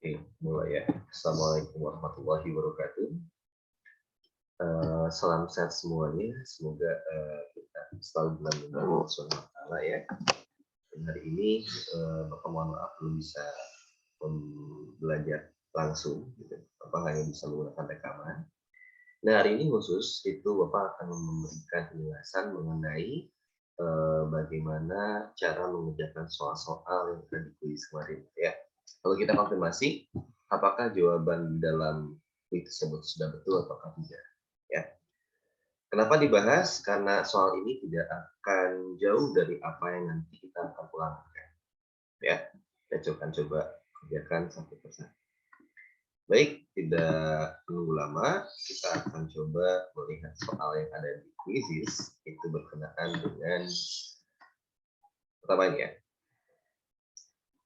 Oke, mulai ya. Assalamualaikum warahmatullahi wabarakatuh. Salam sehat semuanya. Semoga kita selalu dalam lindungan Allah Subhanahu wa Ta'ala ya. Dan hari ini Bapak mohon maaf belum bisa belajar langsung, gitu. Bapak hanya bisa menggunakan rekaman. Nah, hari ini khusus itu Bapak akan memberikan penjelasan mengenai bagaimana cara mengerjakan soal-soal yang ada di kuis kemarin ya. Kalau kita konfirmasi, apakah jawaban dalam kuis tersebut sudah betul ataukah tidak? Ya. Kenapa dibahas? Karena soal ini tidak akan jauh dari apa yang nanti kita akan ulangi. Ya, kita coba kerjakan satu persatu. Baik, tidak menunggu lama, kita akan coba melihat soal yang ada di kuisis itu berkenaan dengan pertama ini ya.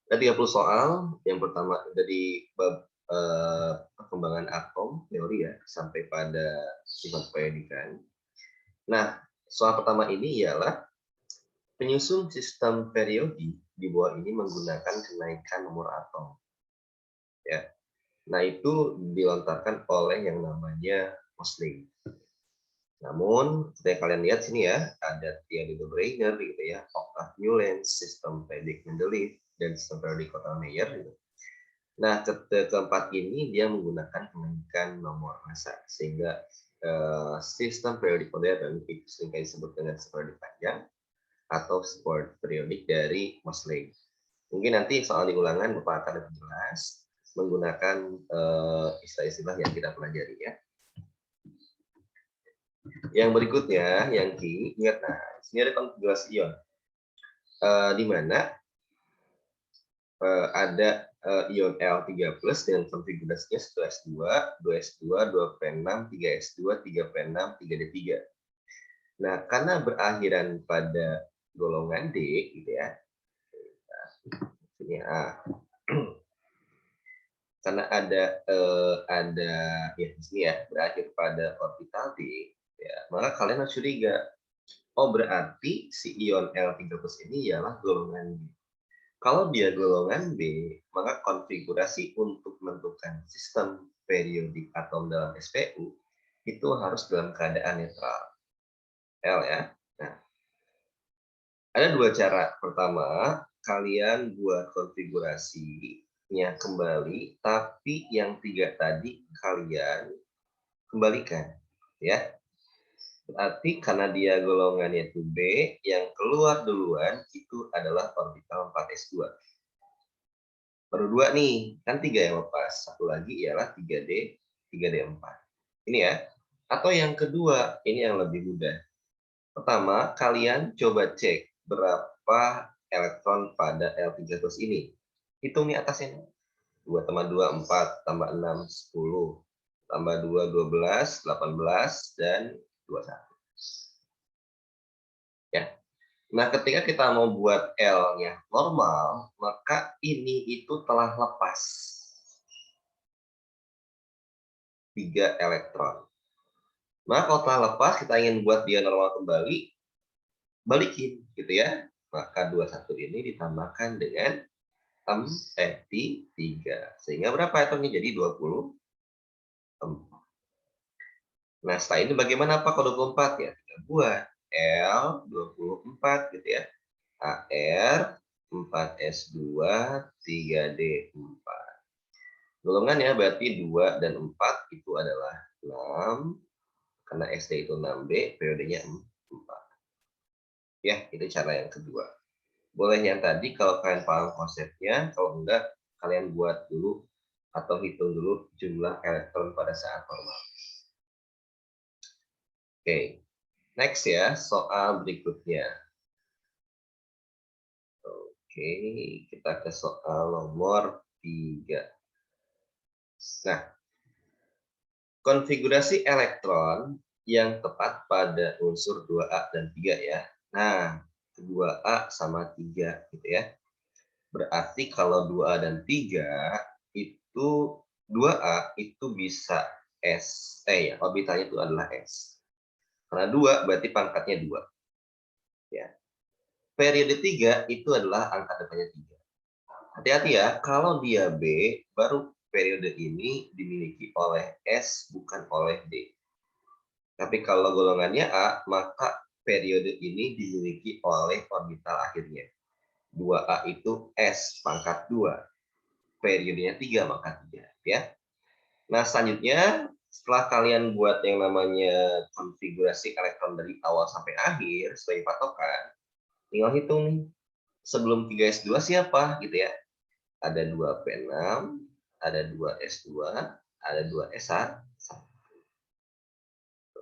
Ada 30 soal. Yang pertama dari bab perkembangan atom teori ya sampai pada sifat periodikan. Nah, soal pertama ini ialah penyusun sistem periodik di bawah ini menggunakan kenaikan nomor atom. Ya. Nah, itu dilontarkan oleh yang namanya Mosley. Namun, seperti yang kalian lihat sini ya, ada Thierry de Bruyne gitu ya, Octave Newlands, sistem periodik Mendeleev, dan sistem periodik Kotelmeyer gitu. Nah, keempat ini dia menggunakan kenaikan nomor massa sehingga sistem periodik modern itu sering disebut dengan periodik panjang atau support periodik dari Mosley. Mungkin nanti soal di ulangan Bapak akan lebih jelas menggunakan istilah-istilah yang kita pelajari ya. Yang berikutnya, yang Q, ingat nah, sini ada konfigurasi ion. Di mana ada ion L3+ dengan konfigurasinya 1s2, 2s2, 2p6, 3s2, 3p6, 3d3. Nah, karena berakhiran pada golongan D, gitu ya. Sini A. Karena ada ya di sini ya berakhir pada orbital D, ya, maka kalian harus curiga. Oh, berarti si ion L3+ ini ialah golongan B. Kalau dia golongan B, maka konfigurasi untuk menentukan sistem periodik atom dalam SPU itu harus dalam keadaan netral. L ya. Nah, ada dua cara. Pertama, kalian buat konfigurasinya kembali, tapi yang 3 tadi kalian kembalikan. Ya. Berarti karena dia golongannya itu B, yang keluar duluan itu adalah orbital 4s2. Baru 2 nih, kan 3 yang lepas. Satu lagi ialah 3D, 3D4. Ini ya. Atau yang kedua, ini yang lebih mudah. Pertama, kalian coba cek berapa elektron pada L3+ ini. Hitung nih atasnya. 2 tambah 2, 4, tambah 6, 10. Tambah 2, 12, 18, dan 21. Ya. Nah, ketika kita mau buat L-nya normal, maka ini itu telah lepas 3 elektron. Nah, kalau telah lepas, kita ingin buat dia normal kembali, balikin, gitu ya. Maka 21 ini ditambahkan dengan 3. Sehingga berapa atomnya? Jadi 24. Nah, setelah ini bagaimana Pak kalau 24 ya? Kita buat L 24 gitu ya. AR 4S2 3D4. Golongannya berarti 2 dan 4 itu adalah 6. Karena SD itu 6B, periodenya 4. Ya, itu cara yang kedua. Boleh yang tadi kalau kalian paham konsepnya, kalau enggak, kalian buat dulu atau hitung dulu jumlah elektron pada saat normal. Oke, next ya, soal berikutnya. Oke, kita ke soal nomor 3. Nah, konfigurasi elektron yang tepat pada unsur 2A dan 3 ya. Nah, 2A sama 3 gitu ya. Berarti kalau 2A dan 3 itu 2A itu bisa S. Ya, orbitalnya itu adalah S. Karena 2 berarti pangkatnya 2. Ya. Periode 3 itu adalah angka depannya 3. Hati-hati ya, kalau dia B, baru periode ini dimiliki oleh S, bukan oleh D. Tapi kalau golongannya A, maka periode ini dimiliki oleh orbital akhirnya. 2A itu S pangkat 2. Periodenya 3 maka 3. Ya. Nah, selanjutnya, setelah kalian buat yang namanya konfigurasi elektron dari awal sampai akhir sebagai patokan, tinggal hitung nih. Sebelum 3S2 siapa? Gitu ya. Ada 2P6, ada 2S2, ada 2S1.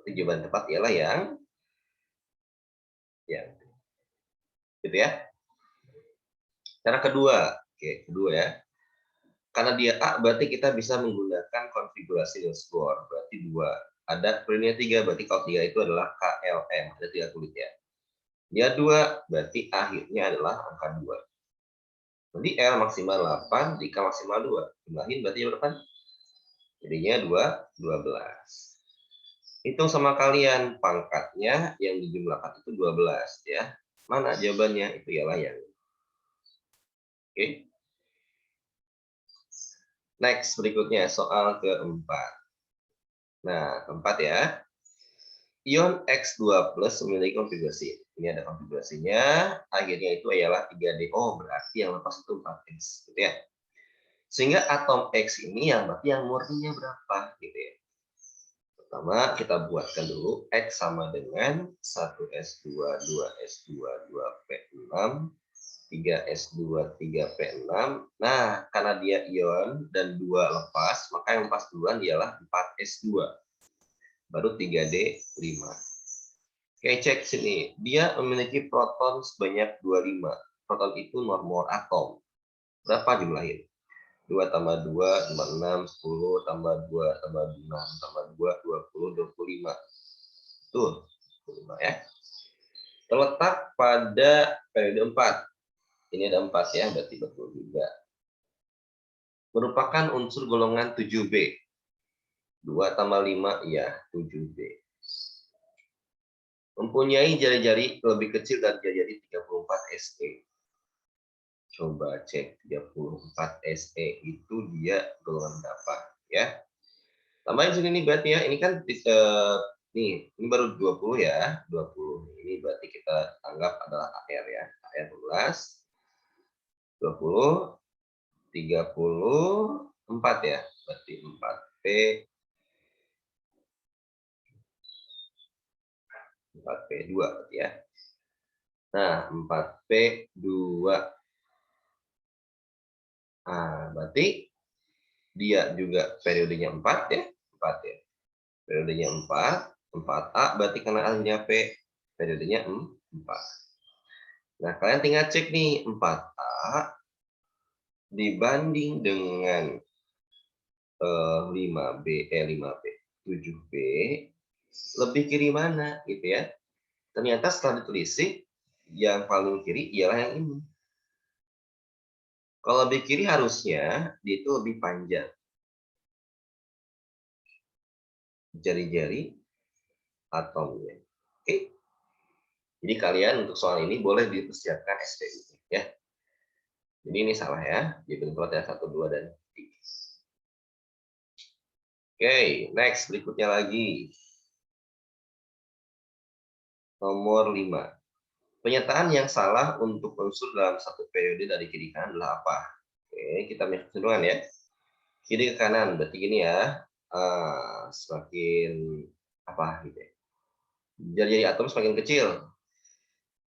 Jawaban tepat ialah yang gitu ya. Cara kedua, oke, kedua ya. Karena dia A, berarti kita bisa menggunakan konfigurasi Niels Bohr. Berarti 2. Ada periodenya 3, berarti kalau 3 itu adalah KLM. Ada 3 kulit ya. Dia 2, berarti akhirnya adalah angka 2. Nanti L maksimal 8, di K maksimal 2. Jumlahin berarti berapa? Jadinya 12. Hitung sama kalian, pangkatnya yang dijumlahkan itu 12 ya. Mana jawabannya? Itu ialah yang. Oke. Next, berikutnya soal keempat. Nah, keempat ya. Ion X2 plus memiliki konfigurasi. Ini ada konfigurasinya. Akhirnya itu ialah 3DO, berarti yang lepas itu 4X. Gitu ya. Sehingga atom X ini yang berarti yang murninya berapa? Gitu ya. Pertama, kita buatkan dulu. X sama dengan 1S2, 2S2, 2P6, 3S2, 3P6. Nah, karena dia ion dan 2 lepas, maka yang lepas duluan ialah 4S2. Baru 3D5. Oke, cek sini. Dia memiliki proton sebanyak 25. Proton itu nomor atom. Berapa jumlahnya? 2 tambah 2, tambah 6, 10, tambah 2, tambah 6, tambah 2, 20, 25. Tuh, 25 ya. Terletak pada periode 4. Ini ada 4 ya, berarti betul juga. Merupakan unsur golongan 7B. 2 tambah 5, ya 7B. Mempunyai jari-jari lebih kecil dari jari-jari 34 SE. Coba cek 34 SE itu dia golongan berapa ya. Tambahin sini nih berarti ya. Ini kan nih, ini baru 20 ya. 20. Ini berarti kita anggap adalah AR ya. AR 12, 20, 34 ya. Berarti 4P 4P2 berarti ya. Nah, 4P2. Nah, berarti dia juga periodenya 4 ya. 4 ya. Periodenya 4, 4A berarti karena A-nya P, periodenya 4. Nah, kalian tinggal cek nih 4A dibanding dengan 5B, 5B, 7B, lebih kiri mana gitu ya. Ternyata setelah ditelisik, yang paling kiri ialah yang ini. Kalau lebih kiri harusnya dia itu lebih panjang. Jari-jari atomnya. Oke. Jadi kalian untuk soal ini boleh dipersiapkan SPU ya. Jadi ini salah ya. Jadi bentuk ya 1, 2, dan 3. Oke, next berikutnya lagi. Nomor 5. Pernyataan yang salah untuk unsur dalam satu periode dari kiri kanan adalah apa? Oke, kita lihat kecenderungan ya. Kiri ke kanan, berarti gini ya. Semakin apa gitu ya. Jari-jari atom semakin kecil.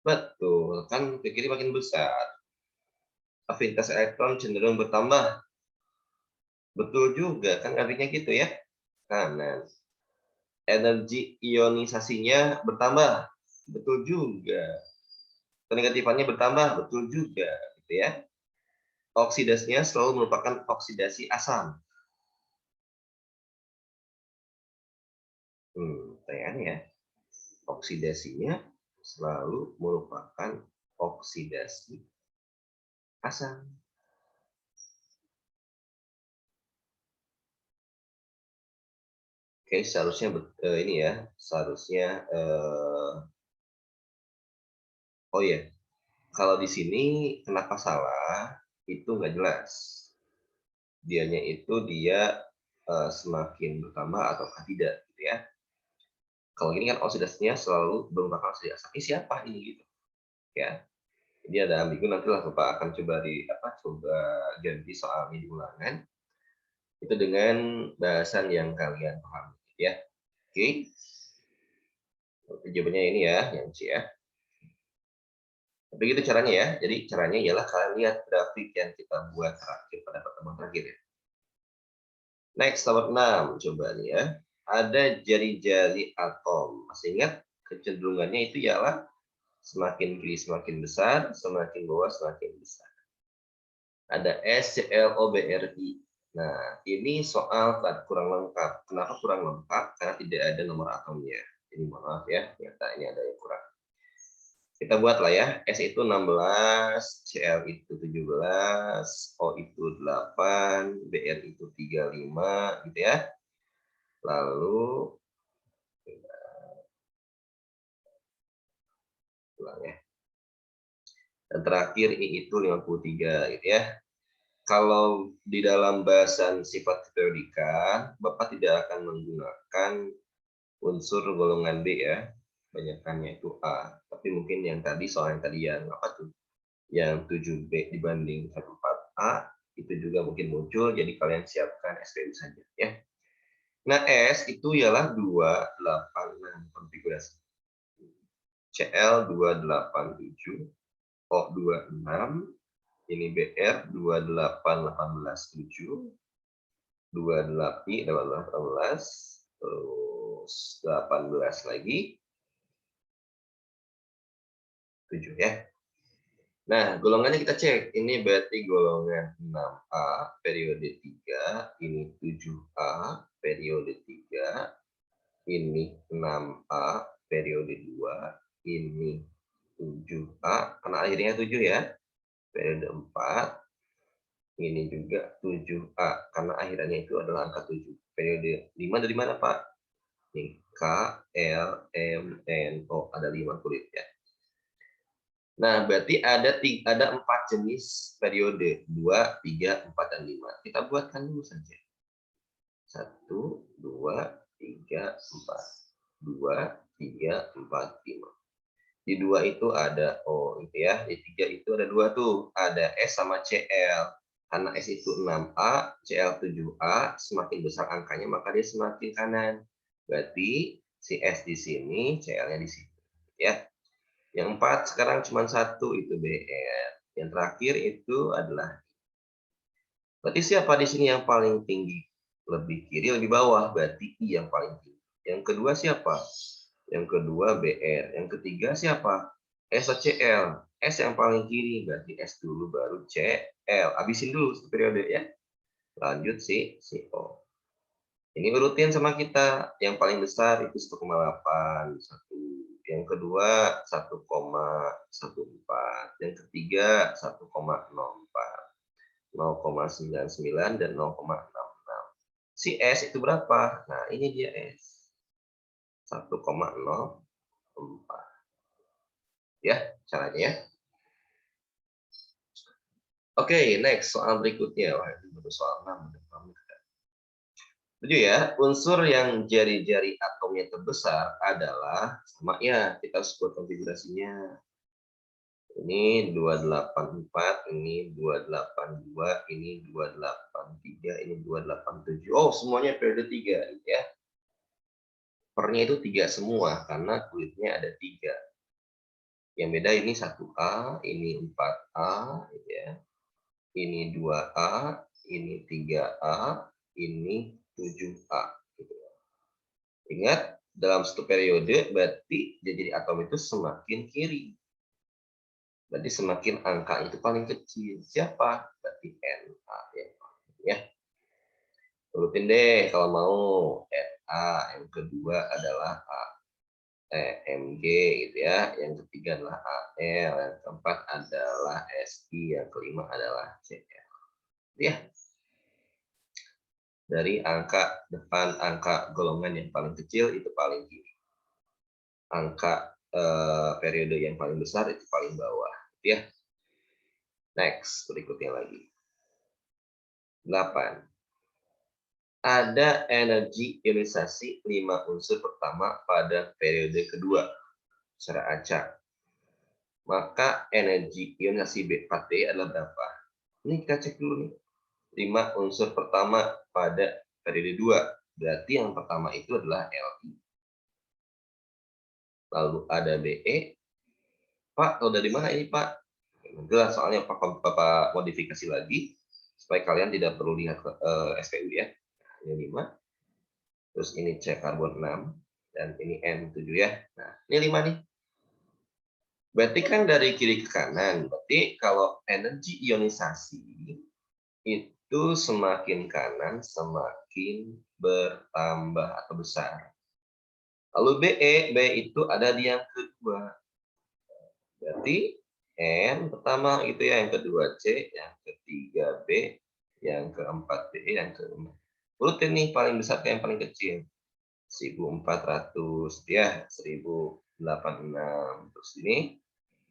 Betul, kan ke kiri makin besar. Afinitas elektron cenderung bertambah. Betul juga, kan artinya gitu ya. Kanan. Energi ionisasinya bertambah. Betul juga. Kenegatifannya bertambah. Betul juga. Gitu ya. Oksidasinya selalu merupakan oksidasi asam. Pertanyaannya ya. Oksidasinya selalu merupakan oksidasi asam. Oke, seharusnya ini ya, seharusnya oh ya, kalau di sini kenapa salah? itu nggak jelas. Dianya itu dia semakin bertambah ataukah tidak, gitu ya. Kalau ini kan oksidasinya selalu merupakan oksidas. Tapi siapa ini gitu, ya. Jadi ada ambigu, nantilah Bapak akan coba coba ganti soalnya di ulangan. Itu dengan bahasan yang kalian pahami, ya. Oke. Jawabannya ini ya, yang C ya. Begitu caranya ya. Jadi caranya ialah kalian lihat grafik yang kita buat terakhir pada pertemuan terakhir ya. Next, nomor 6. Coba nih ya. Ada jari-jari atom. Masih ingat kecenderungannya itu ialah semakin kiri semakin besar, semakin bawah semakin besar. Ada SCLOBRI. Nah, ini soal kurang lengkap. Kenapa kurang lengkap? Karena tidak ada nomor atomnya. Jadi mohon maaf ya, ternyata ini ada yang kurang. Kita buatlah ya, S itu 16, Cl itu 17, O itu 8, Br itu 35, gitu ya. Lalu, ulang ya. Dan terakhir I itu 53, gitu ya. Kalau di dalam bahasan sifat periodika, Bapak tidak akan menggunakan unsur golongan B ya. Banyakannya itu A. Tapi mungkin yang tadi, soal yang tadi yang apa tuh? Yang 7B dibanding 14A, itu juga mungkin muncul, jadi kalian siapkan SPM saja ya. Nah, S itu ialah 286 konfigurasi. CL 287, O 26, ini BR 28187, 28 18, terus 18 lagi 7 ya. Nah, golongannya kita cek. Ini berarti golongan 6A periode 3, ini 7A periode 3, ini 6A periode 2, ini 7A, karena akhirnya 7 ya, periode 4, ini juga 7A, karena akhirnya itu adalah angka 7. Periode 5 dari mana, Pak? Ini K, L, M, N, O, ada 5 kulit ya. Nah, berarti ada 4 jenis periode, 2, 3, 4, dan 5. Kita buatkan dulu saja. 1, 2, 3, 4. 2, 3, 4, 5. Di 2 itu ada O, gitu ya. Di 3 itu ada 2 tuh. Ada S sama CL. Karena S itu 6A, CL 7A, semakin besar angkanya maka dia semakin kanan. Berarti si S di sini, CL-nya di sini. Ya. Yang 4 sekarang cuma 1, itu BR. Yang terakhir itu adalah, berarti siapa di sini yang paling tinggi? Lebih kiri, lebih bawah. Berarti I yang paling tinggi. Yang kedua siapa? Yang kedua BR. Yang ketiga siapa? S atau CL? S yang paling kiri. Berarti S dulu baru CL. Habisin dulu periode ya. Lanjut si O. Ini urutin sama kita. Yang paling besar itu 1,8. 1. Yang kedua 1,14, yang ketiga 1,04, 0,99 dan 0,66. Si S itu berapa? Nah, ini dia S. 1,04. Ya, caranya ya. Oke, next soal berikutnya. Wah, itu baru soal 6. 7 ya, unsur yang jari-jari atomnya terbesar adalah sama ya, kita harus buat konfigurasinya. Ini 284, ini 282, ini 283, ini 287. Oh, semuanya periode 3 ya. Pernya itu 3 semua karena kulitnya ada 3. Yang beda ini 1A, ini 4A gitu ya. Ini 2A, ini 3A, ini 7A gitu. Ingat, dalam satu periode berarti jadi atom itu semakin kiri. Berarti semakin angka itu paling kecil. Siapa? Berarti Na ya. Urutin deh kalau mau. Na yang kedua adalah Mg gitu ya. Yang ketiga adalah Al, yang keempat adalah Si, yang kelima adalah Cl. Ya. Dari angka depan, angka golongan yang paling kecil itu paling kiri. Angka periode yang paling besar itu paling bawah, ya. Next, berikutnya lagi. 8. Ada energi ionisasi 5 unsur pertama pada periode kedua secara acak. Maka energi ionisasi B4B adalah berapa? Ini kita cek dulu nih. 5 unsur pertama pada periode 2. Berarti yang pertama itu adalah Li. Lalu ada Be. Pak, tahu dari mana ini Pak? Jelas, soalnya Bapak modifikasi lagi supaya kalian tidak perlu lihat SPU ya. Ini 5. Terus ini C karbon 6 dan ini N7 ya. Nah, ini 5 nih. Berarti kan dari kiri ke kanan. Berarti kalau energi ionisasi itu semakin kanan semakin bertambah atau besar. Lalu B itu ada di yang kedua. Berarti N pertama itu ya, yang kedua C, yang ketiga B, yang keempat B, yang kelima. Urutin nih paling besar ke yang paling kecil. 1400 ya, 1086. Terus ini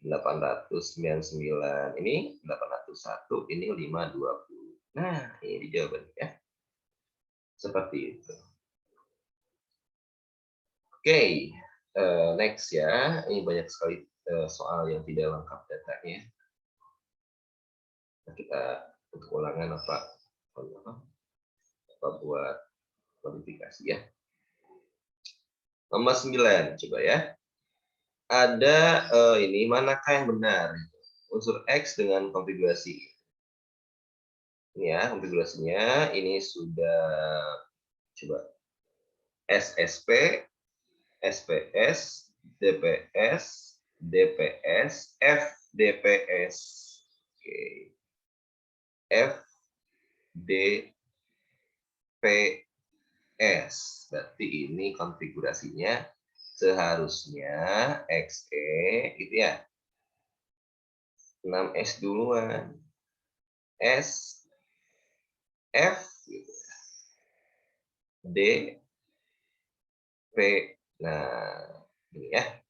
899, ini 801, ini 520. Nah, ini jawabannya ya. Seperti itu. Oke, next ya. Ini banyak sekali soal yang tidak lengkap datanya. Nah, kita untuk ulangan apa buat modifikasi ya. Nomor 9, coba ya. Ada ini, manakah yang benar? Unsur X dengan konfigurasi. Ini ya, konfigurasinya ini sudah coba SSP, SPS, DPS, DPS, FDPS. Oke. FDPS. Berarti ini konfigurasinya seharusnya XE gitu ya. 6S duluan. S, F, gitu. D, P. Nah, ini ya.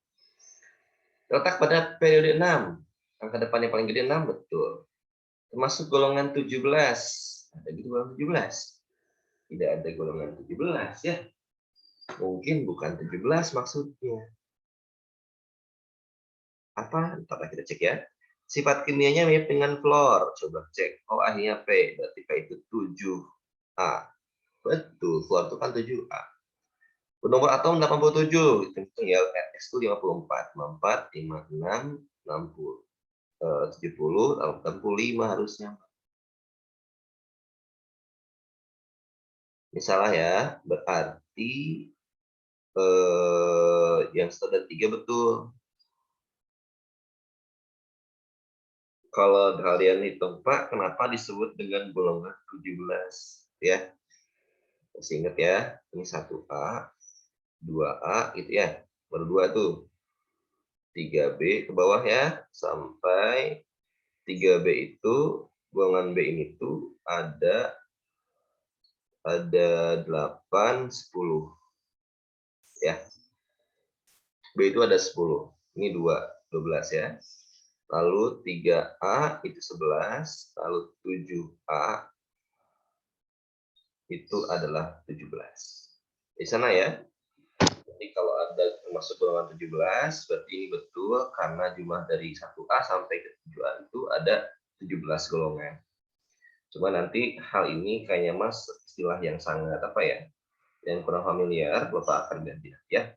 Letak pada periode 6. Angka depan yang paling gede 6, betul. Termasuk golongan 17. Ada gitu golongan 17? Tidak ada golongan 17 ya. Mungkin bukan 17 maksudnya. Apa? Ntar kita cek ya. Sifat kimianya mirip dengan fluor. Coba cek. Oh, akhirnya P. Berarti P itu 7A. Betul, fluor itu kan 7A. Nomor atom 87. Hitung ya. X itu 54. 54, 56, 60. 70, 65 harusnya. Ini salah ya. Berarti yang 1 dan 3 betul. Kalau kalian hitung, Pak, kenapa disebut dengan golongan 17? Ya, masih ingat ya, ini 1A, 2A, gitu ya. Baru 2 tuh. 3B ke bawah ya, sampai 3B itu, golongan B ini tuh ada 8, 10. Ya. B itu ada 10. Ini 12 ya. Lalu 3A itu 11, lalu 7A itu adalah 17. Di sana ya. Jadi kalau ada termasuk golongan 17, berarti ini betul karena jumlah dari 1A sampai ke 7A itu ada 17 golongan. Cuma nanti hal ini kayaknya Mas istilah yang sangat apa ya, yang kurang familiar, Bapak akan ganti ya.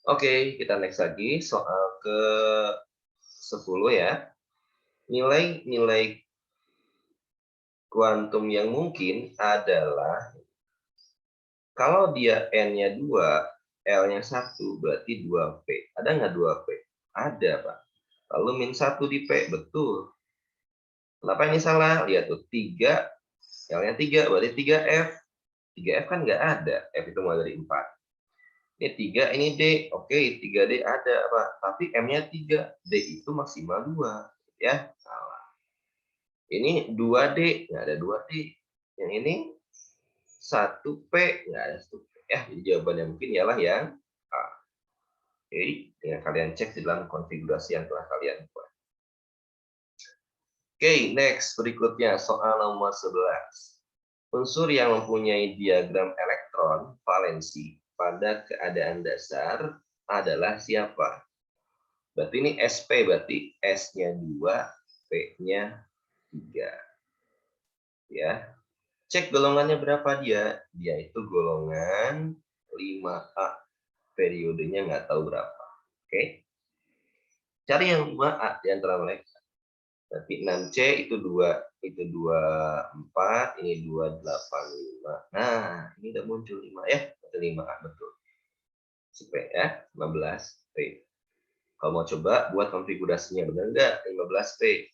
Oke, kita next lagi soal ke 10 ya. Nilai kuantum yang mungkin adalah kalau dia N-nya 2, L-nya 1, berarti 2P. Ada nggak 2P? Ada, Pak. Lalu min 1 di P, betul. Kenapa ini salah? Lihat tuh, 3, L-nya 3, berarti 3F. 3F kan nggak ada, F itu mulai dari 4. Ini 3, ini D. Oke, 3D ada, Pak. Tapi M-nya 3, D itu maksimal 2. Ya, salah. Ini 2D, nggak ada 2D. Yang ini 1P, nggak ada 1P. Ya, jadi jawabannya mungkin ialah yang A. Oke, dengan kalian cek di dalam konfigurasi yang telah kalian buat. Oke, next berikutnya soal nomor 11. Unsur yang mempunyai diagram elektron valensi pada keadaan dasar adalah siapa? Berarti ini SP, berarti S-nya 2, P-nya 3. Ya. Cek golongannya berapa dia? Dia itu golongan 5A. Periodenya nggak tahu berapa. Oke. Cari yang 5A di antara mereka. Berarti 6C itu 4, ini 285. Nah, ini udah muncul 5 ya. Betul 5A betul. P ya, 15P. Kalau mau coba buat konfigurasinya benar nggak? 15P.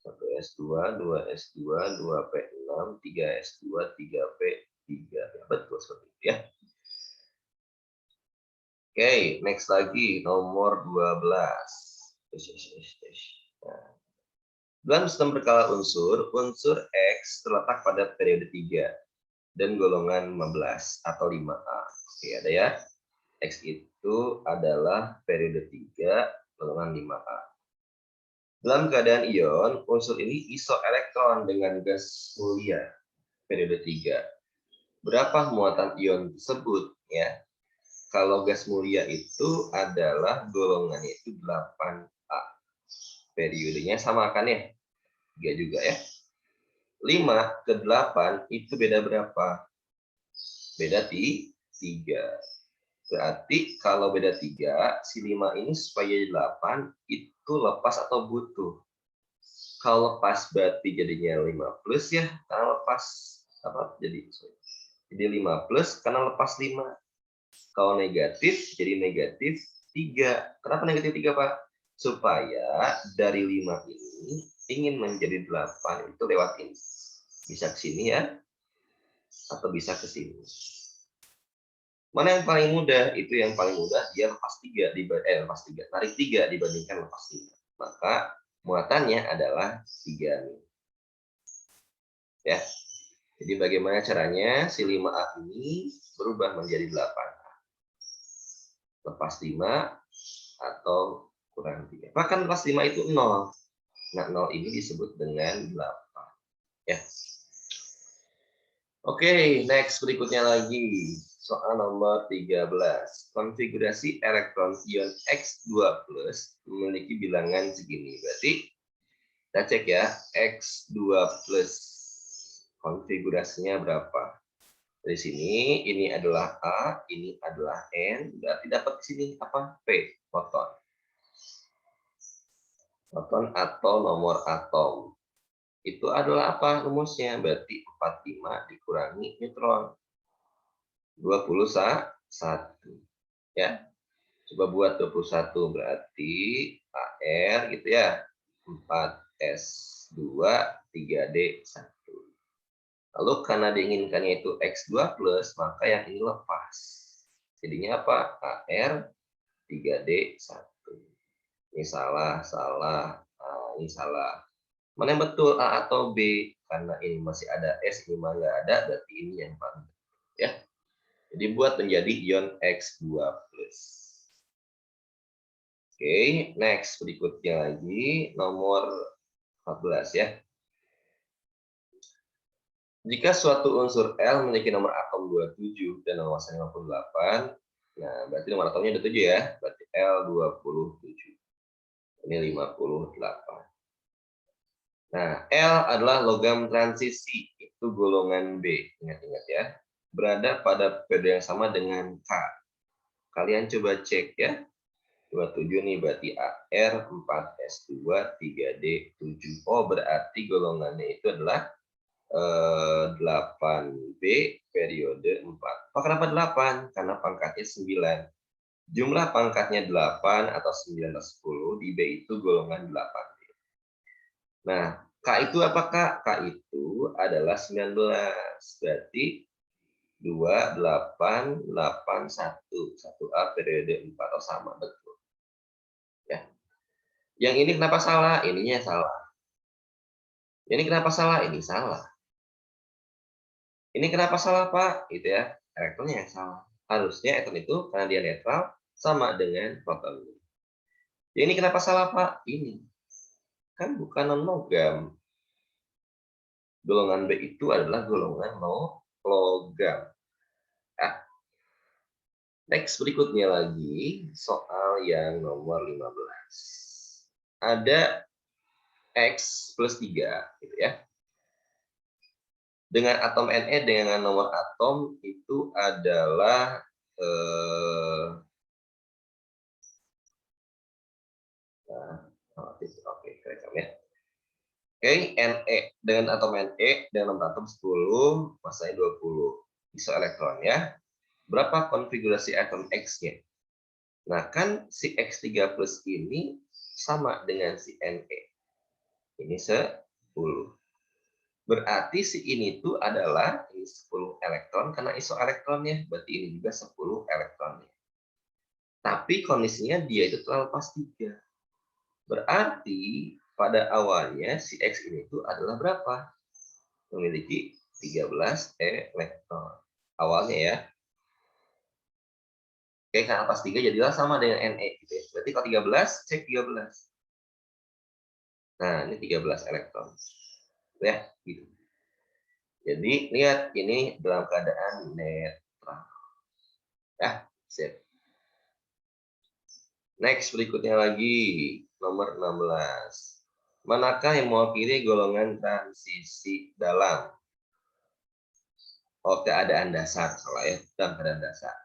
1S2, 2S2, 2P6, 3S2, 3P3. Ya, betul seperti itu ya. Oke, next lagi nomor 12. Nah, dalam sistem berkala unsur, unsur X terletak pada periode 3 dan golongan 15 atau 5A. Oke, ada ya. X itu adalah periode 3, golongan 5A. Dalam keadaan ion, unsur ini isoelektron dengan gas mulia, periode 3. Berapa muatan ion tersebut? Ya, kalau gas mulia itu adalah golongannya itu 8A. Periodenya sama kan ya? 3 juga ya. 5 ke 8 itu beda berapa? Beda 3. Berarti kalau beda 3, si 5 ini supaya 8 itu lepas atau butuh. Kalau lepas berarti jadinya 5 plus ya, karena lepas apa? Jadi 5 plus karena lepas 5. Kalau negatif jadi negatif 3. Kenapa negatif 3, Pak? Supaya dari 5 ini ingin menjadi 8 itu lewat ini. Bisa ke sini ya, atau bisa ke sini. Mana yang paling mudah? Itu yang paling mudah dia lepas 3 tarik 3 dibandingkan lepas 5. Maka muatannya adalah 3 nih. Ya. Jadi bagaimana caranya si 5A ini berubah menjadi 8A? Lepas 5 atau kurang 3. Bahkan lepas 5 itu 0. Nah, 0 ini disebut dengan 8. Ya. Oke, next berikutnya lagi. Soal nomor 13. Konfigurasi elektron ion X2+ memiliki bilangan segini. Berarti kita cek ya, X2+. Konfigurasinya berapa? Dari sini, ini adalah A, ini adalah N. Berarti dapat di sini apa? P, proton. Proton atau nomor atom. Itu adalah apa rumusnya? Berarti 45 dikurangi neutron. 21. Ya. Coba buat 21 berarti AR gitu ya. 4S2 3D1. Lalu karena diinginkannya itu X2+, maka yang ini lepas. Jadinya apa? AR 3D1. Ini salah. Nah, ini salah. Mana yang betul, A atau B? Karena ini masih ada S, ini mah nggak ada, berarti ini yang paling betul. Ya. Jadi buat menjadi ion X2+. Oke, next berikutnya lagi nomor 14 ya. Jika suatu unsur L memiliki nomor atom 27 dan nomor massa 58, nah berarti nomor atomnya ada 7 ya, berarti L27. Ini 58. Nah, L adalah logam transisi, itu golongan B, ingat-ingat ya. Berada pada periode yang sama dengan K. Kalian coba cek ya. 27 nih berarti AR 4S2 3D7. Oh, berarti golongannya itu adalah 8B periode 4. Oh, kenapa 8? Karena pangkatnya 9. Jumlah pangkatnya 8 atau 9 atau 10, di B itu golongan 8B. Nah, K itu apakah? K itu adalah 19. Berarti 2881. 1A periode 4. Oh, sama, betul. Ya. Yang ini kenapa salah? Ininya salah. Ini kenapa salah? Ini salah. Ini kenapa salah, Pak? Itu ya, elektronnya yang salah. Harusnya elektron itu karena dia netral sama dengan proton. Ini kenapa salah, Pak? Ini. kan bukan non-logam. Golongan B itu adalah golongan logam. Nah, next berikutnya lagi, soal yang nomor 15. Ada X plus 3, gitu ya. Dengan atom Ne dengan nomor atom itu adalah oke, rekam ya. Oke, Ne dengan atom Ne dengan nomor atom 10, masanya 20 isoelektron ya. Berapa konfigurasi atom X-nya? Nah, kan si X3 plus ini sama dengan si Ne. Ini 10. Berarti si ini tuh adalah ini 10 elektron karena isoelektronnya, berarti ini juga 10 elektronnya. Tapi kondisinya dia itu telah lepas 3. Berarti pada awalnya si X ini tuh adalah berapa? Memiliki 13 elektron. Awalnya ya. Oke, karena lepas 3 jadilah sama dengan Ne gitu ya. Berarti kalau 13, cek 13. Nah, ini 13 elektron. Ya, gitu. Jadi lihat ini dalam keadaan netral. Ya, sip. Next berikutnya lagi nomor 16. Manakah yang mewakili golongan transisi dalam keadaan dasar? Salah ya, dalam keadaan dasar.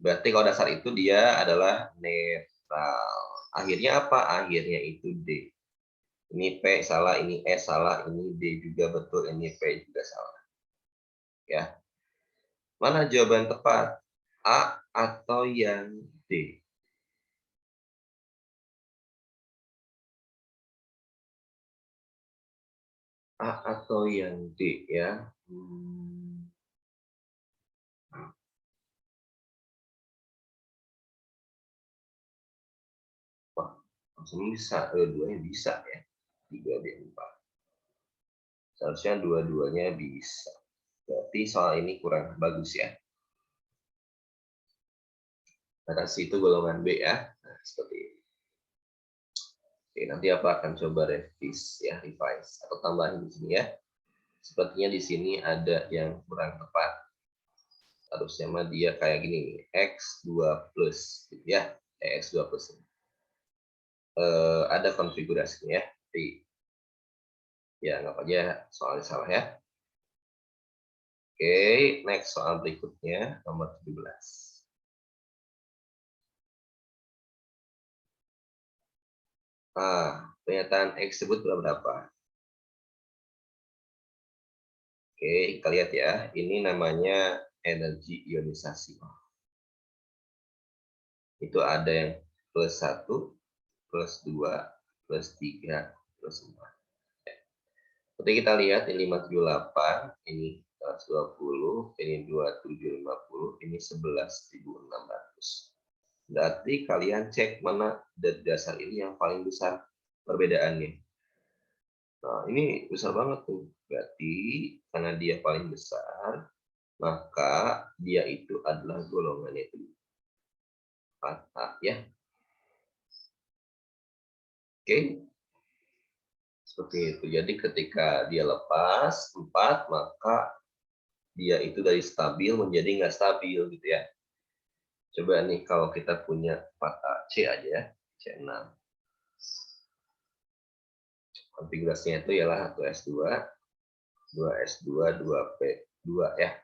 Berarti kalau dasar itu dia adalah netral. Akhirnya apa? Akhirnya itu D. Ini P salah, ini S salah, ini D juga betul, ini P juga salah. Ya. Mana jawaban tepat? A atau yang D? A atau yang D ya? Wah, langsung bisa, dua-duanya bisa ya. 3D4. Seharusnya dua-duanya bisa. Berarti soal ini kurang bagus ya. Karena C itu golongan B ya. Nah, seperti ini. Oke, nanti apa akan coba revise ya, revise atau tambahin di sini ya. Sepertinya di sini ada yang kurang tepat. Harusnya mah dia kayak gini, X2 plus gitu ya. X2 plus. Ada konfigurasinya ya. Jadi, ya anggap aja soalnya salah ya. Oke, next soal berikutnya nomor 17. Pernyataan X tersebut berapa? Oke, kita lihat ya. Ini namanya energi ionisasi. Itu ada yang plus 1, plus 2, plus 3, plus 4. Seperti kita lihat, ini 578, ini 120, ini 2750, ini 11.600. Berarti kalian cek mana dari dasar ini yang paling besar perbedaannya. Nah, ini besar banget tuh. Berarti karena dia paling besar, maka dia itu adalah golongan itu 4A ya. Oke. Seperti itu. Jadi ketika dia lepas 4, maka dia itu dari stabil menjadi nggak stabil gitu ya. Coba nih kalau kita punya 4A, C aja ya, C6. Konfigurasinya itu ialah 1S2, 2S2, 2P2 ya.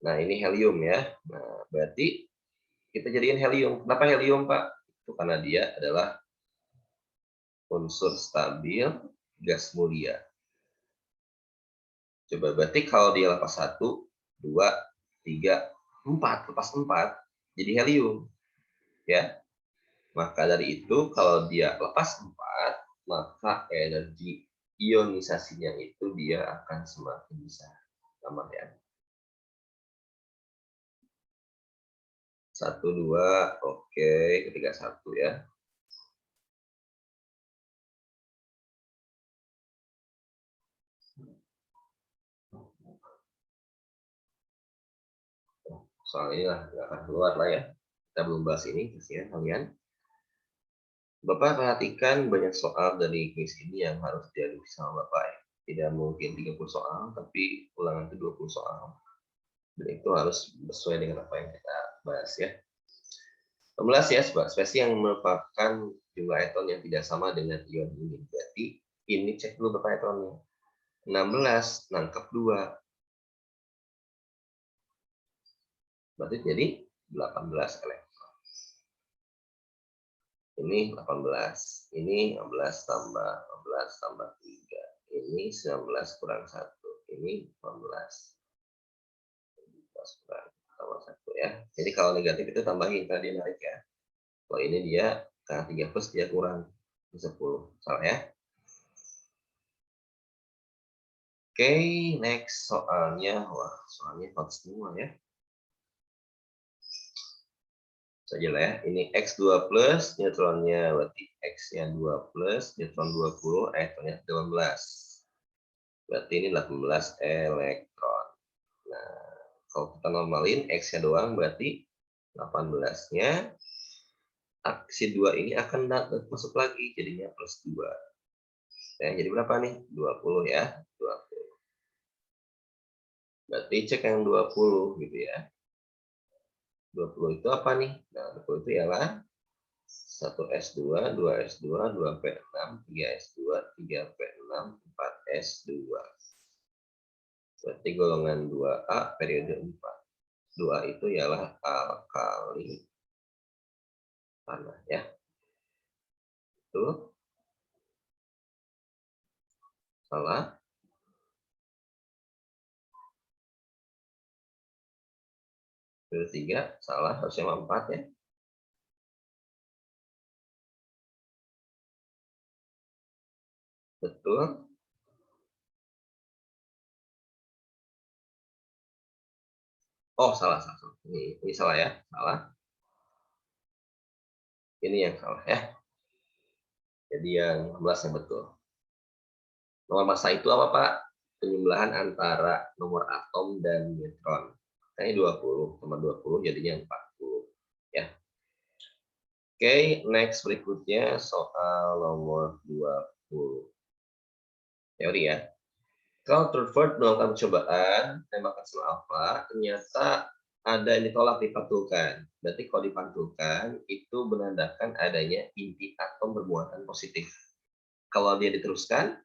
Nah, ini helium ya. Nah, berarti kita jadiin helium. Kenapa helium, Pak? Itu karena dia adalah unsur stabil gas mulia. Coba berarti kalau dia lepas 1, 2, 3, 4, lepas 4, jadi helium. Ya. Maka dari itu kalau dia lepas 4, maka energi ionisasinya itu dia akan semakin besar. Tambah ya. 1, 2, oke, ketiga 1 ya. soal ini lah nggak akan keluar lah ya. Kita belum bahas ini, kasihan kalian. Bapak perhatikan banyak soal dari kuis ini yang harus diaduk sama Bapak ya. Tidak mungkin 30 soal, tapi ulangan itu 20 soal. Dan itu harus sesuai dengan apa yang kita bahas ya. 16 ya, spesies yang merupakan jumlah eton yang tidak sama dengan ion ini. Berarti ini cek dulu berapa etonnya. 16 nangkep 2. Berarti jadi 18 elektron. Ini 18. Ini 15 tambah 15 tambah 3. Ini 19 kurang 1. Ini 18. 19 kurang tambah 1 ya. Jadi kalau negatif itu tambahin tadi naik ya. Kalau ini dia karena 3 plus dia kurang 10. Salah ya. Oke, next soalnya. Wah, soalnya hot semua ya. Saja lah ya. Ini X2 plus, neutronnya berarti X-nya 2 plus, neutron 20, elektronnya 18. Berarti ini 18 elektron. Nah, kalau kita normalin X-nya doang berarti 18-nya aksi 2 ini akan masuk lagi jadinya plus 2. Ya, jadi berapa nih? 20 ya. 20. Berarti cek yang 20 gitu ya. 20 itu apa nih? Nah, 20 itu ialah 1S2, 2S2, 2P6, 3S2, 3P6, 4S2. Berarti golongan 2A periode 4. 2 itu ialah alkali tanah ya. Itu salah. Periode 3 salah, harusnya 4 ya. Betul. Oh, salah, salah. Ini salah ya, salah. Ini yang salah ya. Jadi yang 16 yang betul. Nomor massa itu apa, Pak? Penjumlahan antara nomor atom dan neutron. Ini 20, nomor 20 jadinya 40. Ya. Oke, next berikutnya soal nomor 20. Teori ya. Kalau Rutherford melakukan percobaan tembakan sel alfa, ternyata ada yang ditolak dipantulkan. Berarti kalau dipantulkan, itu menandakan adanya inti atom bermuatan positif. Kalau dia diteruskan,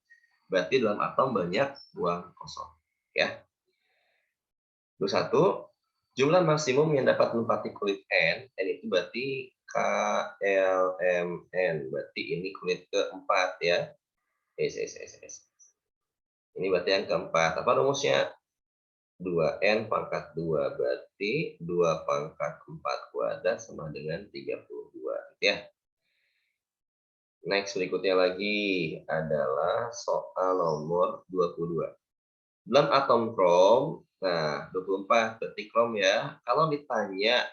berarti dalam atom banyak ruang kosong. Ya. 21. Jumlah maksimum yang dapat menempati kulit N itu berarti KLMN. Berarti ini kulit keempat ya. S. Ini berarti yang keempat. Apa rumusnya? 2N pangkat 2. Berarti 2 pangkat 4 kuadrat sama dengan 32. Ya. Next berikutnya lagi adalah soal nomor 22. Dalam atom krom, nah 24 berarti krom ya. Kalau ditanya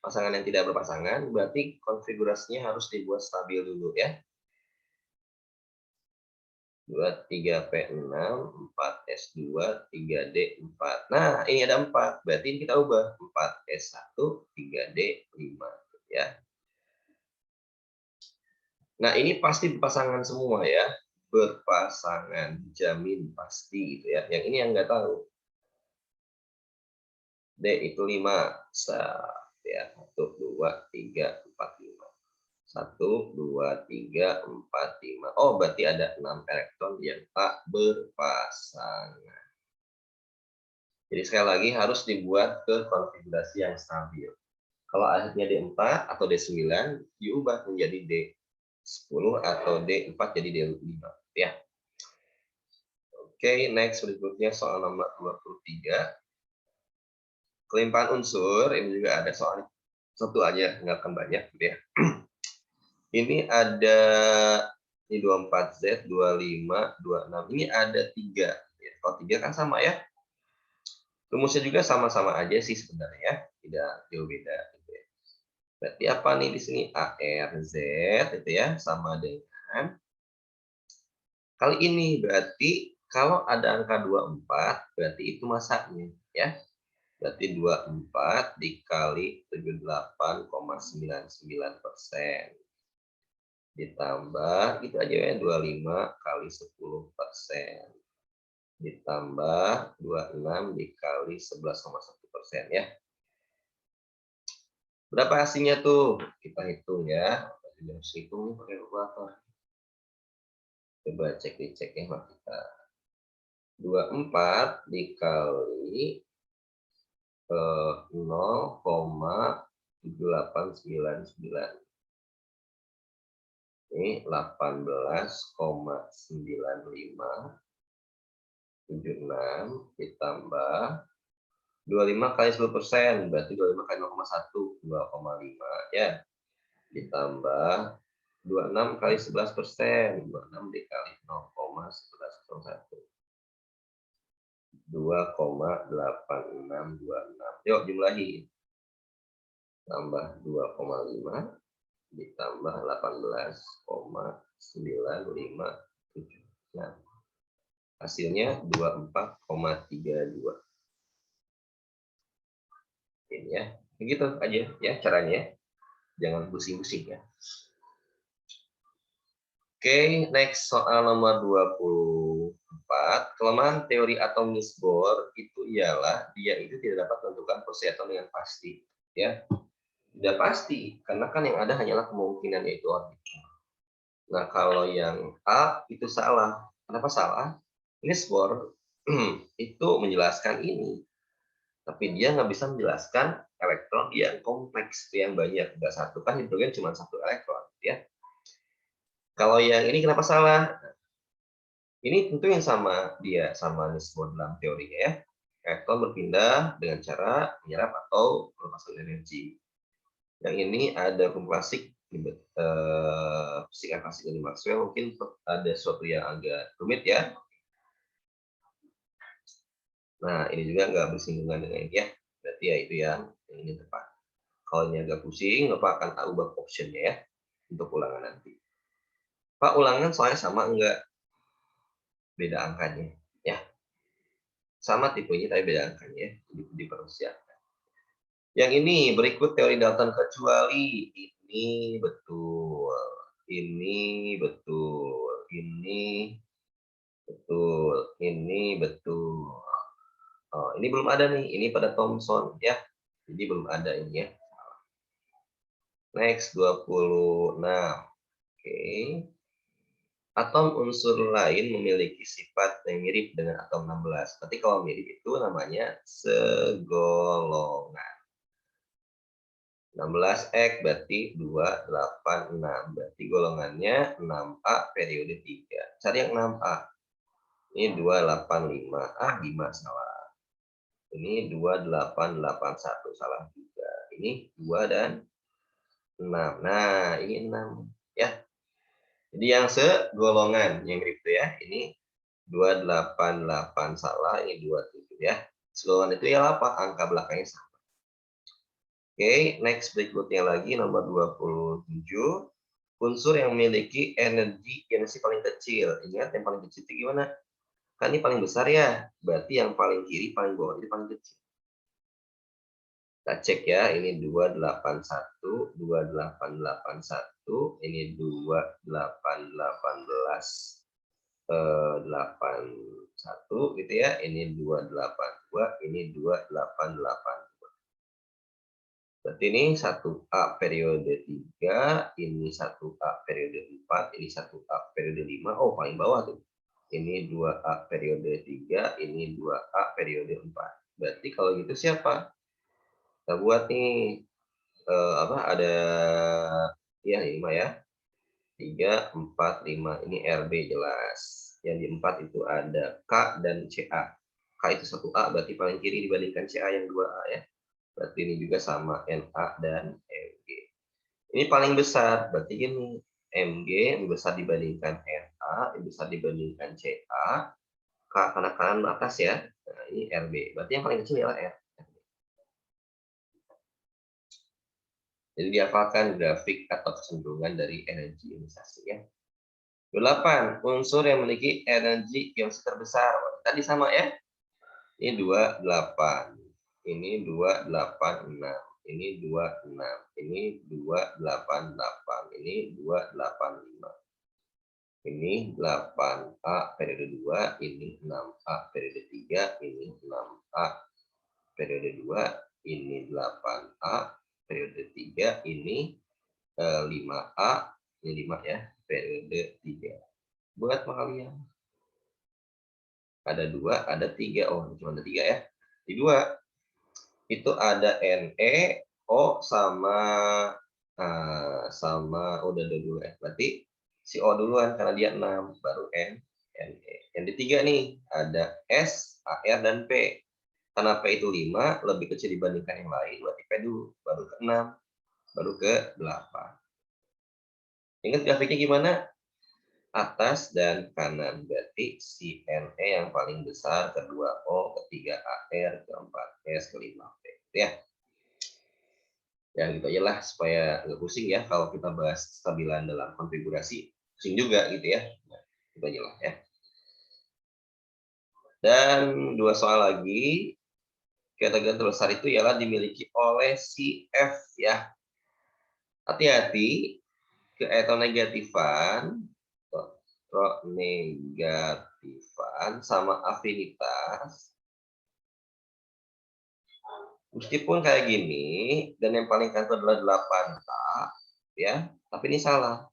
pasangan yang tidak berpasangan, berarti konfigurasinya harus dibuat stabil dulu ya. 2, 3P6, 4S2, 3D4. Nah, ini ada 4. Berarti ini kita ubah. 4S1, 3D5. Ya. Nah, ini pasti berpasangan semua ya. Berpasangan. Jamin pasti gitu ya. Yang ini yang nggak tahu. D itu 5. Ya, 1, 2, 3, 4, 5. 1, 2, 3, 4, 5. Oh, berarti ada 6 elektron yang tak berpasangan. Jadi sekali lagi harus dibuat ke konfigurasi yang stabil. Kalau akhirnya D4 atau D9, diubah menjadi D10 atau D4 jadi D5. Ya. Oke, next berikutnya soal nomor 23. Kelimpahan unsur, ini juga ada soal satu aja, nggak akan banyak gitu ya. Ini ada ini 24Z, 25, 26. Ini ada 3. Kalau 3 kan sama ya. Rumusnya juga sama-sama aja sih sebenarnya, tidak jauh beda. Gitu ya. Berarti apa nih di sini? ARZ itu ya, sama dengan kali ini. Berarti kalau ada angka 24, berarti itu masanya ya. Berarti 24 dikali 78,99%. Ditambah, itu aja ya, 25 kali 10%. Ditambah 26 dikali 11,1% ya. Berapa hasilnya tuh? Kita hitung ya. Harus hitung nih pakai kalkulator. Coba cek ya Mak kita. 24 dikali 0,7899. Ini 18,9576 ditambah 25 kali 10%, berarti 25 kali 0,1, 2,5 ya. Ditambah 26 kali 11%, 26 dikali 0,1101. 2,8626. Yuk jumlahi. Tambah 2,5 ditambah 18,9576. Hasilnya 24,32. Ini ya. Begitu aja ya caranya. Jangan pusing-pusing ya. Oke, next soal nomor 24. Kelemahan teori atom Niels Bohr itu ialah dia itu tidak dapat menentukan posisi atom dengan pasti, ya. Tidak pasti, karena kan yang ada hanyalah kemungkinan yaitu orbit. Nah, kalau yang A itu salah. Kenapa salah? Niels Bohr itu menjelaskan ini, tapi dia nggak bisa menjelaskan elektron yang kompleks, yang banyak, nggak satu, kan hidrogen cuma satu elektron, ya. Kalau yang ini kenapa salah? Ini tentu yang sama dia sama Niels Bohr dalam teorinya ya. Elektron berpindah dengan cara menyerap atau melepaskan energi. Yang ini ada klasik fisika klasik dari Maxwell, mungkin ada sesuatu yang agak rumit ya. Nah, ini juga nggak bersinggungan dengan ini ya. Berarti ya itu yang ini tepat. Kalau ini agak pusing, Bapak akan ubah optionnya ya untuk ulangan nanti. Pak, ulangan soalnya sama enggak? Beda angkanya ya. Sama tipenya tapi beda angkanya ya. Dipersiapkan. Yang ini berikut teori Dalton kecuali ini betul. Ini betul. Ini betul. Ini betul. Oh, ini belum ada nih. Ini pada Thomson ya. Jadi belum ada ini ya. Next 26. Oke. Atom unsur lain memiliki sifat yang mirip dengan atom 16. Berarti kalau mirip itu namanya segolongan. 16X berarti 286. Berarti golongannya 6A periode 3. Cari yang 6A. Ini 285. 5 salah. Ini 2881 salah juga. Ini 2 dan 6. Nah, ini 6 ya. Jadi yang segolongan yang mirip itu ya. Ini 288 salah, ini 27 ya. Segolongan itu ya apa? Angka belakangnya sama. Oke, next berikutnya lagi nomor 27. Unsur yang memiliki energi paling kecil. Ingat yang paling kecil itu gimana? Kan ini paling besar ya. Berarti yang paling kiri, paling bawah itu paling kecil. Kita cek ya, ini 281, 2881, ini 2818, 81 gitu ya. Ini 282, ini 2882. Berarti ini 1A periode 3, ini 1A periode 4, ini 1A periode 5. Oh, paling bawah tuh. Ini 2A periode 3, ini 2A periode 4. Berarti kalau gitu siapa? Kita buat nih ada ya 5 ya. 3, 4, 5. Ini RB jelas. Yang di 4 itu ada K dan CA. K itu 1A, berarti paling kiri dibandingkan CA yang 2A ya. Berarti ini juga sama NA dan MG. Ini paling besar, berarti ini MG lebih besar dibandingkan NA, lebih besar dibandingkan CA, K kanan atas ya. Nah, ini RB, berarti yang paling kecil adalah R. Jadi dihafalkan grafik atau kecenderungan dari energi ionisasi ya. 8. Unsur yang memiliki energi ionisasi terbesar. Tadi sama ya. Ini 28. ini 286, ini 26, ini 288, ini 285. Ini 8A periode 2, ini 6A periode 3, ini 6A periode 2, ini 8A periode 3, ini 5A, ini 5 ya, periode 3. Buat kalian. Ada 2, ada 3. Oh, cuma ada 3 ya. Di 2 itu ada NE, O sama udah dulu ya. Berarti si O duluan karena dia 6, baru N, NE. Yang di 3 nih ada S, AR dan P. Karena P itu 5 lebih kecil dibandingkan yang lain, berarti P dulu, baru ke 6, baru ke 8. Ingat grafiknya gimana? Atas dan kanan, berarti si NE yang paling besar, kedua O, ketiga AR, keempat S, kelima P. Ya. Ya gitu aja lah supaya nggak pusing ya kalau kita bahas stabilan dalam konfigurasi, pusing juga gitu ya. Nah, itu aja lah ya. Dan 2 soal lagi, kategori terbesar itu ialah dimiliki oleh si F ya. Hati-hati ke elektronegatifan sama afinitas. Meskipun kayak gini, dan yang paling kantor adalah 8K, ya, tapi ini salah.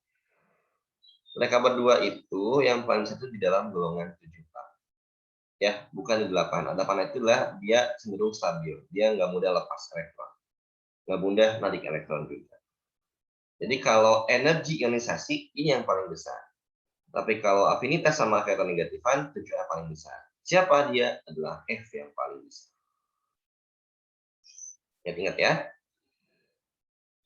Mereka berdua itu yang paling satu di dalam golongan 7K. Ya, bukan di 8. 8 itu adalah dia cenderung stabil. Dia nggak mudah lepas elektron. Nggak mudah narik elektron juga. Jadi kalau energi ionisasi, ini yang paling besar. Tapi kalau afinitas sama elektronegatifan, 7A paling besar. Siapa dia? Adalah F yang paling besar. Ingat ya.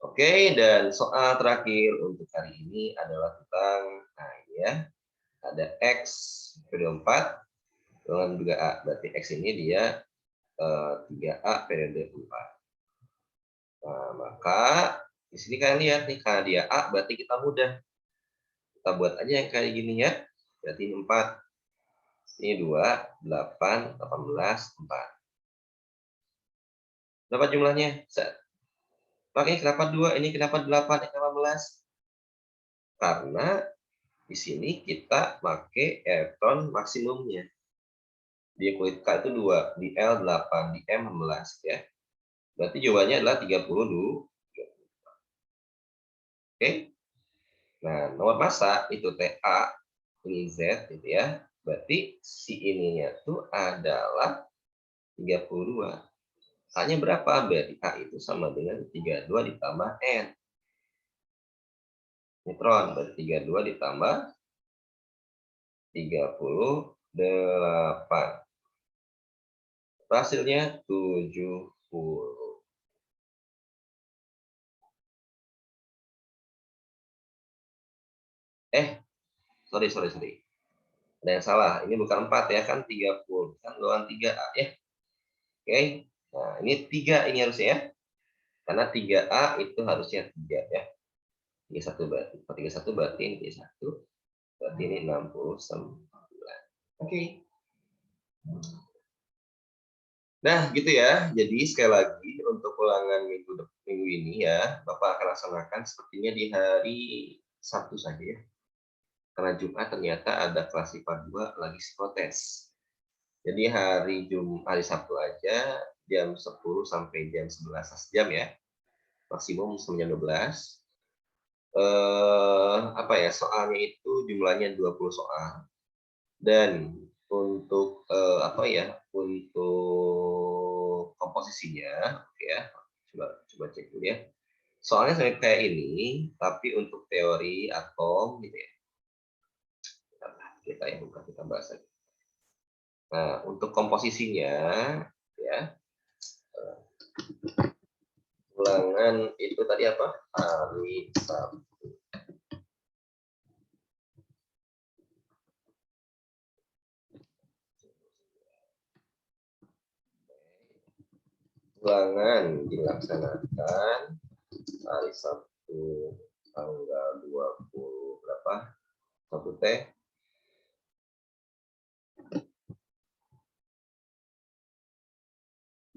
Oke, dan soal terakhir untuk hari ini adalah tentang, nah ini ya, ada X periode 4, golongan juga A. Berarti X ini dia 3A periode 4. Nah, maka di sini kalian lihat nih, karena dia A, berarti kita mudah. Kita buat aja yang kayak gini ya. Berarti ini 4. Ini 2, 8, 18, 4. Berapa jumlahnya? Makanya kenapa 2, ini kenapa 8, ini kenapa 11? Karena di sini kita pakai elektron maksimumnya. Di kulit K itu 2, di L 8, di M 11 ya. Berarti jawabannya adalah 30. Oke. Nah, nomor massa itu TA, ini Z gitu ya. Berarti si ininya tuh adalah 32. Hanya berapa? Berarti A itu sama dengan 32 ditambah N. Neutron, berarti 32 ditambah 38. Hasilnya 70. Sorry. Ada yang salah. Ini bukan 4 ya, kan 30. Kan golongan 3A ya. Oke. Nah, ini 3 ini harusnya ya. Karena 3A itu harusnya 3 ya. 31 berarti. 31 berarti ini 31. Berarti ini 69. Oke. Nah, gitu ya. Jadi sekali lagi untuk ulangan minggu ini ya, Bapak akan laksanakan sepertinya di hari Sabtu saja ya. Karena Jumat ternyata ada kelas IPA 2 lagi psikotes. Jadi hari Sabtu aja jam 10 sampai jam 11 jam ya. Maksimum sampai jam 12. Soalnya itu jumlahnya 20 soal. Dan untuk untuk komposisinya ya, coba cek dulu ya. Soalnya sampai kayak ini, tapi untuk teori atom gitu ya. Kita bahas lagi. Nah, untuk komposisinya ya, ulangan itu tadi apa? Hari Sabtu. Ulangan dilaksanakan hari Sabtu tanggal 20 berapa? Sabtu teh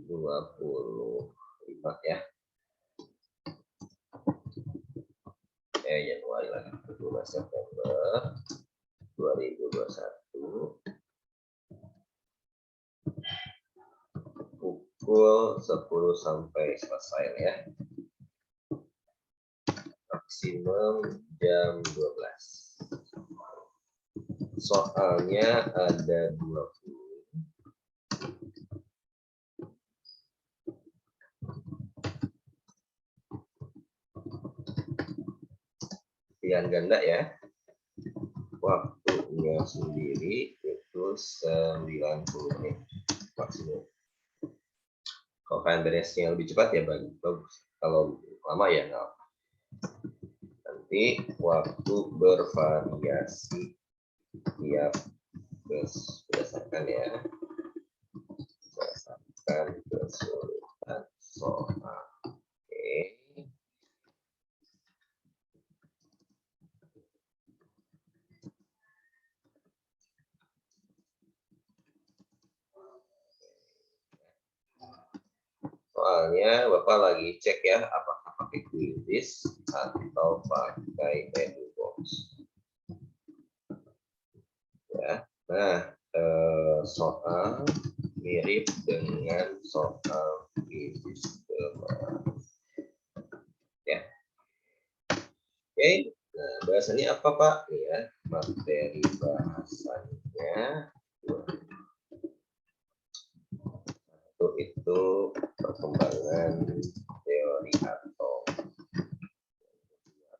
20 25 ya. Januari lagi 12 September 2021 pukul 10 sampai selesai ya. Maksimum jam 12. Soalnya ada 20. Pilihan ganda ya. Waktunya sendiri itu 90 menit maksimum. Kalau kalian beresnya lebih cepat ya bagus. Kalau lama ya nggak. Nanti waktu bervariasi tiap berdasarkan ya. Berdasarkan kesulitan soal. Oke. Soalnya Bapak lagi cek ya, apakah pakai Quizizz atau pakai EduBox. Ya, nah soal mirip dengan soal Quizizz kemarin. Ya, oke. Nah, bahasanya apa Pak? Ya, materi bahasanya itu perkembangan teori atom,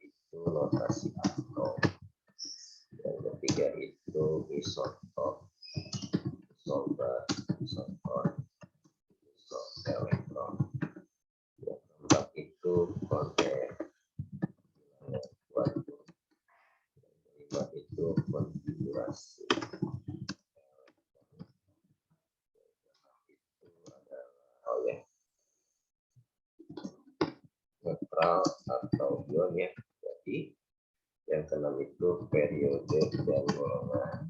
itu notasi atom, yang ketiga itu isotop, isotelektron, yang keempat itu kuantum, yang kelima itu konfigurasi. Netral atau ion ya. Jadi yang keenam itu periode dan golongan.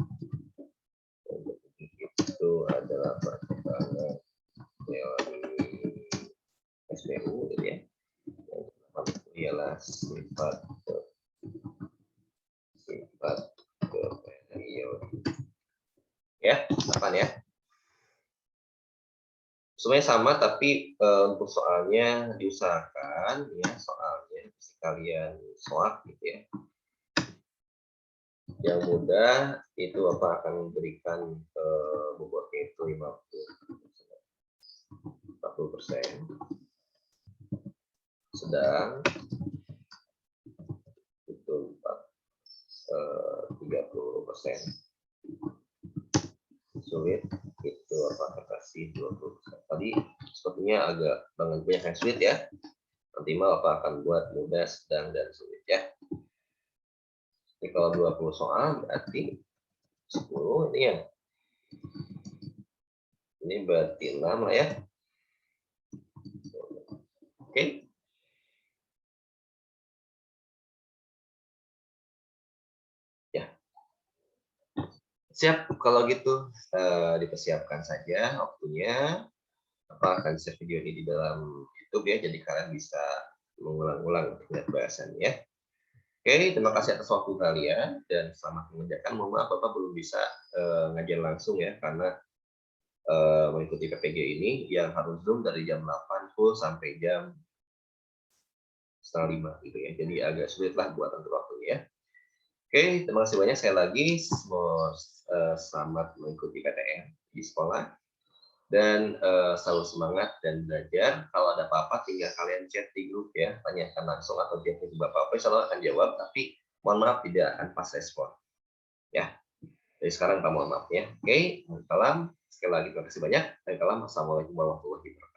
Yang ketujuh itu adalah perkembangan teori SPU gitu ya. Yang kedelapan itu ialah sifat periode. Ya, 8 ya. Semuanya sama tapi untuk soalnya diusahakan ya soalnya sekalian soal gitu ya. Yang mudah itu apa akan memberikan bobotnya itu 40%. Sedang itu 30%. Sulit itu apa kasih 20%. Tadi sepertinya agak banyak yang sulit ya. Nanti mau apa akan buat mudah, sedang dan sulit ya. Jadi kalau 20 soal berarti 10 ini ya. Ini berarti 6 lah ya. Oke. Ya. Siap, kalau gitu dipersiapkan saja waktunya. Apa akan share video ini di dalam YouTube ya, jadi kalian bisa mengulang-ulang untuk lihat bahasannya ya. Oke, terima kasih atas waktu kalian dan selamat mengerjakan. Mohon maaf Bapak belum bisa ngajar langsung ya karena mengikuti PPG ini yang harus Zoom dari jam 8 full sampai jam setengah 5 gitu ya. Jadi agak sulit lah buat atur waktunya ya. Oke, terima kasih banyak sekali lagi. Selamat mengikuti PTN di sekolah dan selalu semangat dan belajar. Kalau ada apa-apa tinggal kalian chat di grup ya, tanyakan langsung atau chat ke Bapak, selalu akan jawab, tapi mohon maaf tidak akan pas respon ya. Jadi sekarang kita mohon maaf ya. Oke, salam sekali lagi terima kasih banyak. Dan salam, assalamualaikum warahmatullahi wabarakatuh.